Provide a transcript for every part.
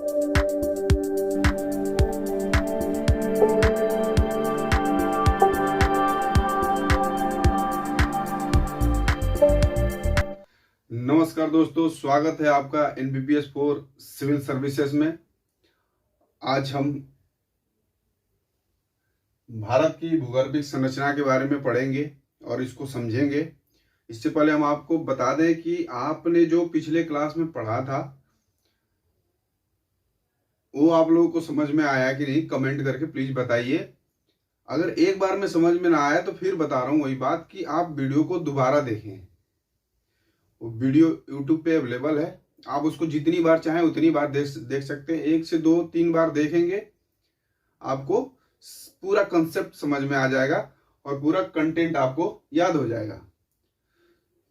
नमस्कार दोस्तों, स्वागत है आपका NBPS 4 सिविल सर्विसेज में। आज हम भारत की भूगर्भिक संरचना के बारे में पढ़ेंगे और इसको समझेंगे। इससे पहले हम आपको बता दें कि आपने जो पिछले क्लास में पढ़ा था वो आप लोगों को समझ में आया कि नहीं, कमेंट करके प्लीज बताइए। अगर एक बार में समझ में ना आया तो फिर बता रहा हूँ वही बात कि आप वीडियो को दोबारा देखें। वो वीडियो YouTube पे अवेलेबल है, आप उसको जितनी बार चाहें उतनी बार देख सकते हैं। 1 से 2-3 बार देखेंगे, आपको पूरा कंसेप्ट समझ में आ जाएगा और पूरा कंटेंट आपको याद हो जाएगा।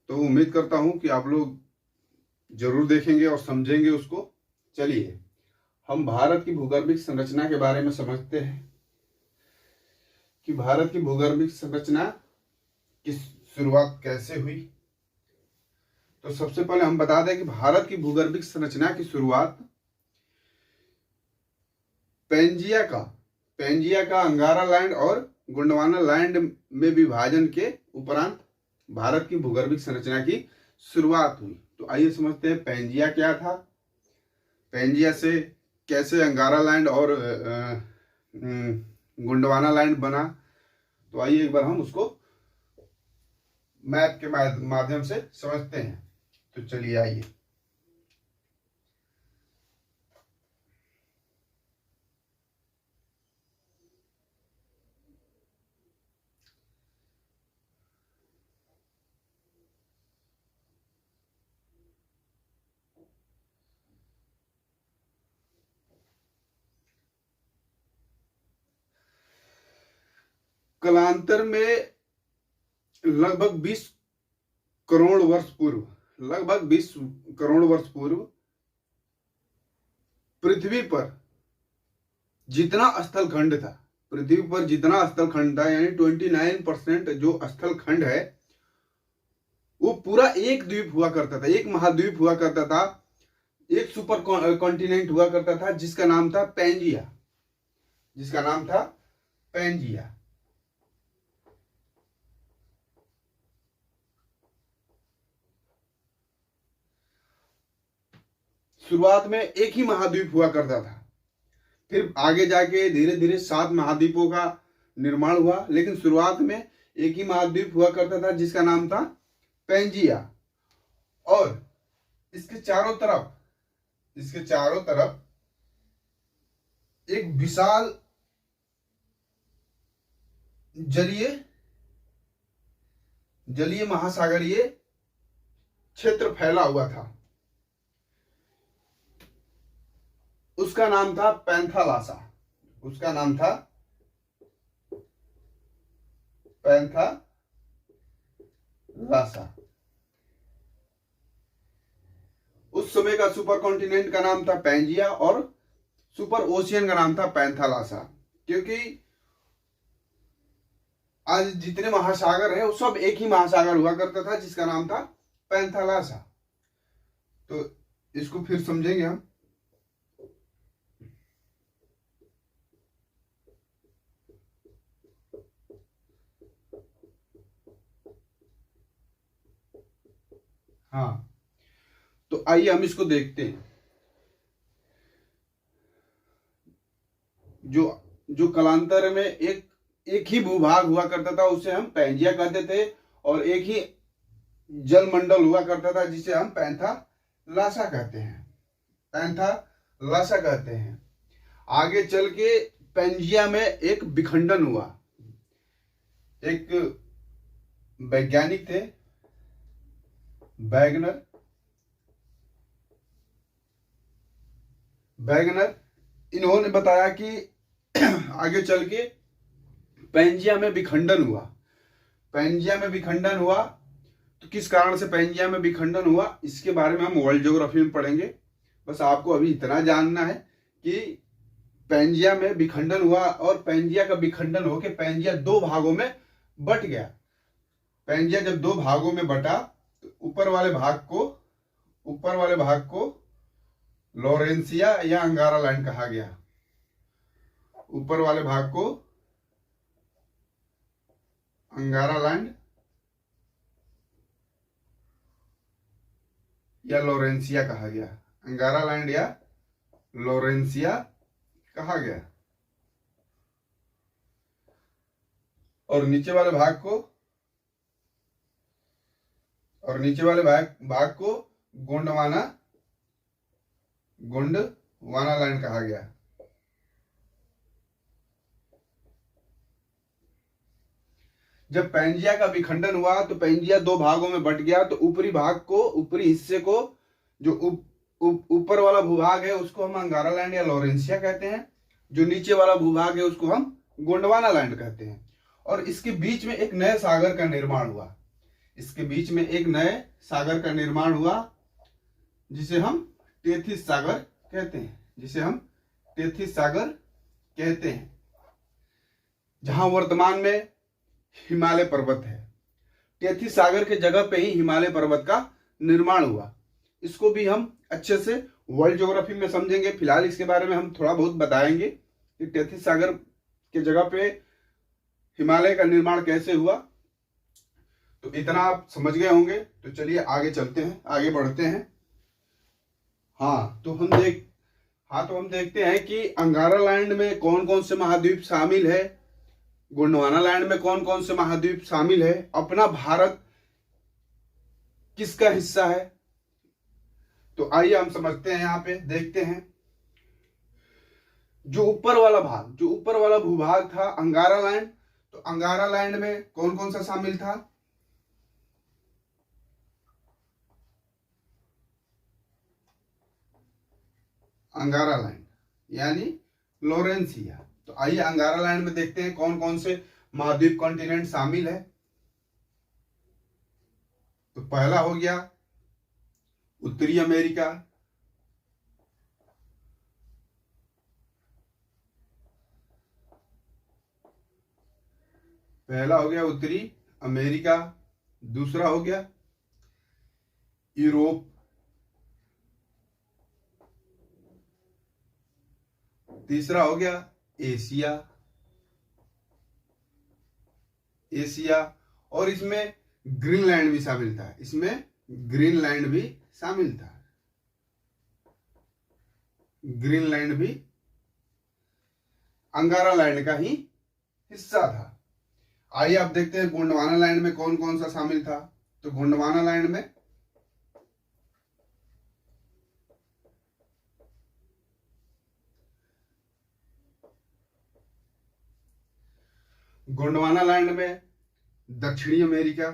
तो उम्मीद करता हूं कि आप लोग जरूर देखेंगे और समझेंगे उसको। चलिए हम भारत की भूगर्भिक संरचना के बारे में समझते हैं कि भारत की भूगर्भिक संरचना की शुरुआत कैसे हुई। तो सबसे पहले हम बता दें कि भारत की भूगर्भिक संरचना की शुरुआत पेंजिया का अंगारा लैंड और गोंडवाना लैंड में विभाजन के उपरांत भारत की भूगर्भिक संरचना की शुरुआत हुई। तो आइए समझते हैं पेंजिया क्या था, पेंजिया से कैसे अंगारा लैंड और गोंडवाना लैंड बना। तो आइए एक बार हम उसको मैप के माध्यम से समझते हैं। तो चलिए आइए। कालांतर में लगभग 20 करोड़ वर्ष पूर्व पृथ्वी पर जितना स्थलखंड था, यानी 29% जो स्थलखंड है वो पूरा एक द्वीप हुआ करता था, एक महाद्वीप हुआ करता था, एक सुपर कॉन्टिनेंट हुआ करता था जिसका नाम था पेंजिया। शुरुआत में एक ही महाद्वीप हुआ करता था, फिर आगे जाके धीरे धीरे 7 महाद्वीपों का निर्माण हुआ, लेकिन शुरुआत में एक ही महाद्वीप हुआ करता था जिसका नाम था पेंजिया। और इसके चारों तरफ एक विशाल जलीय महासागरीय क्षेत्र फैला हुआ था। उसका नाम था पैंथालासा। उस समय का सुपर कॉन्टिनेंट का नाम था पेंजिया और सुपर ओशियन का नाम था पैंथालासा, क्योंकि आज जितने महासागर है वो सब एक ही महासागर हुआ करता था जिसका नाम था पैंथालासा। तो इसको फिर समझेंगे हम। हाँ, तो आइए हम इसको देखते हैं। जो कालांतर में एक ही भूभाग हुआ करता था उसे हम पेंजिया कहते थे, और एक ही जलमंडल हुआ करता था जिसे हम पैंथालासा कहते हैं। आगे चल के पेंजिया में एक विखंडन हुआ। एक वैज्ञानिक थे वैगनर, इन्होंने बताया कि आगे चल के पेंजिया में विखंडन हुआ। तो किस कारण से पेंजिया में विखंडन हुआ इसके बारे में हम वर्ल्ड ज्योग्राफी में पढ़ेंगे। बस आपको अभी इतना जानना है कि पेंजिया में विखंडन हुआ और पेंजिया का विखंडन होकर पेंजिया 2 भागों में बट गया। पेंजिया जब 2 भागों में बटा तो ऊपर वाले भाग को लॉरेंसिया या अंगारा लैंड कहा गया। ऊपर वाले भाग को अंगारा लैंड या लॉरेंसिया कहा गया। अंगारा लैंड या लॉरेंसिया कहा गया। और नीचे वाले भाग को गोंडवाना लैंड कहा गया। जब पैंजिया का विखंडन हुआ तो पैंजिया दो भागों में बट गया। तो ऊपरी हिस्से को जो ऊपर वाला भूभाग है उसको हम अंगारा लैंड या लॉरेंसिया कहते हैं। जो नीचे वाला भूभाग है उसको हम गोंडवाना लैंड कहते हैं। और इसके बीच में एक नए सागर का निर्माण हुआ जिसे हम टेथिस सागर कहते हैं। जहां वर्तमान में हिमालय पर्वत है। टेथिस सागर के जगह पे ही हिमालय पर्वत का निर्माण हुआ। इसको भी हम अच्छे से वर्ल्ड ज्योग्राफी में समझेंगे। फिलहाल इसके बारे में हम थोड़ा बहुत बताएंगे कि टेथिस सागर के जगह पे हिमालय का निर्माण कैसे हुआ। तो इतना आप समझ गए होंगे। तो चलिए आगे चलते हैं, आगे बढ़ते हैं। तो हम देखते हैं कि अंगारा लैंड में कौन कौन से महाद्वीप शामिल है, गोंडवाना लैंड में कौन कौन से महाद्वीप शामिल है, अपना भारत किसका हिस्सा है। तो आइए हम समझते हैं, यहां पे देखते हैं। जो ऊपर वाला भूभाग था अंगारा लैंड, तो अंगारा लैंड में कौन कौन सा शामिल था। अंगारा लैंड यानी लॉरेंसिया। तो आइए अंगारा लैंड में देखते हैं कौन कौन से महाद्वीप कॉन्टिनेंट शामिल है। तो पहला हो गया उत्तरी अमेरिका, दूसरा हो गया यूरोप, तीसरा हो गया एशिया और इसमें ग्रीनलैंड भी शामिल था। ग्रीनलैंड भी अंगारा लैंड का ही हिस्सा था। आइए आप देखते हैं गोंडवाना लैंड में कौन कौन सा शामिल था। तो गोंडवाना लैंड में दक्षिणी अमेरिका,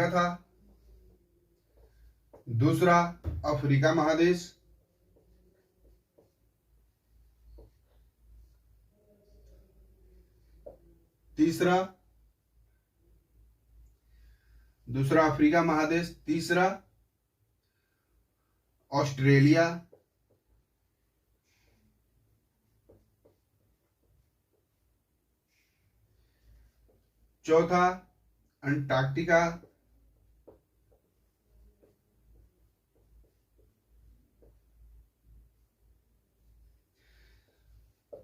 था। दूसरा अफ्रीका महादेश, तीसरा ऑस्ट्रेलिया, चौथा अंटार्कटिका,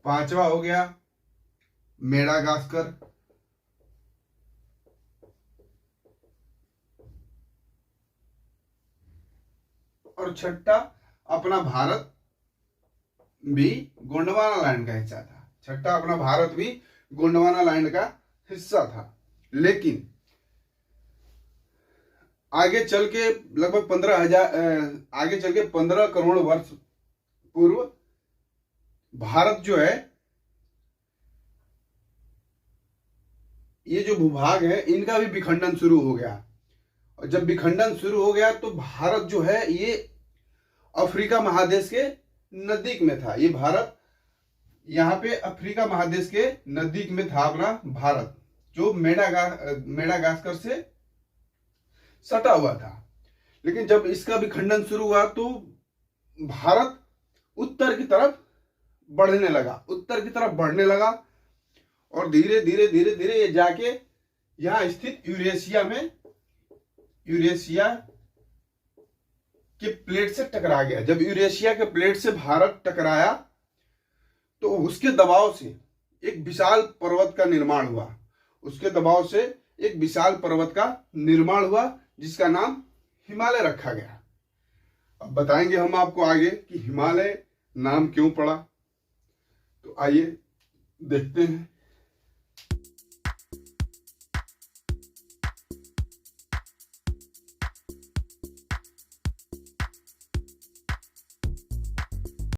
पांचवा हो गया मेडागास्कर, और छठा अपना भारत भी गोंडवाना लैंड का हिस्सा था। लेकिन आगे चल के लगभग 15 करोड़ वर्ष पूर्व भारत जो है, ये जो भूभाग है इनका भी विखंडन शुरू हो गया। और जब विखंडन शुरू हो गया तो भारत जो है ये अफ्रीका महादेश के नजदीक में था। ये भारत यहाँ पे अफ्रीका महादेश के नजदीक में था अपना भारत, जो मेडागास्कर से सटा हुआ था। लेकिन जब इसका विखंडन शुरू हुआ तो भारत उत्तर की तरफ बढ़ने लगा और धीरे धीरे धीरे धीरे ये जाके यहाँ स्थित यूरेशिया के प्लेट से टकरा गया। जब यूरेशिया के प्लेट से भारत टकराया तो उसके दबाव से एक विशाल पर्वत का निर्माण हुआ जिसका नाम हिमालय रखा गया। अब बताएंगे हम आपको आगे कि हिमालय नाम क्यों पड़ा। तो आइए देखते हैं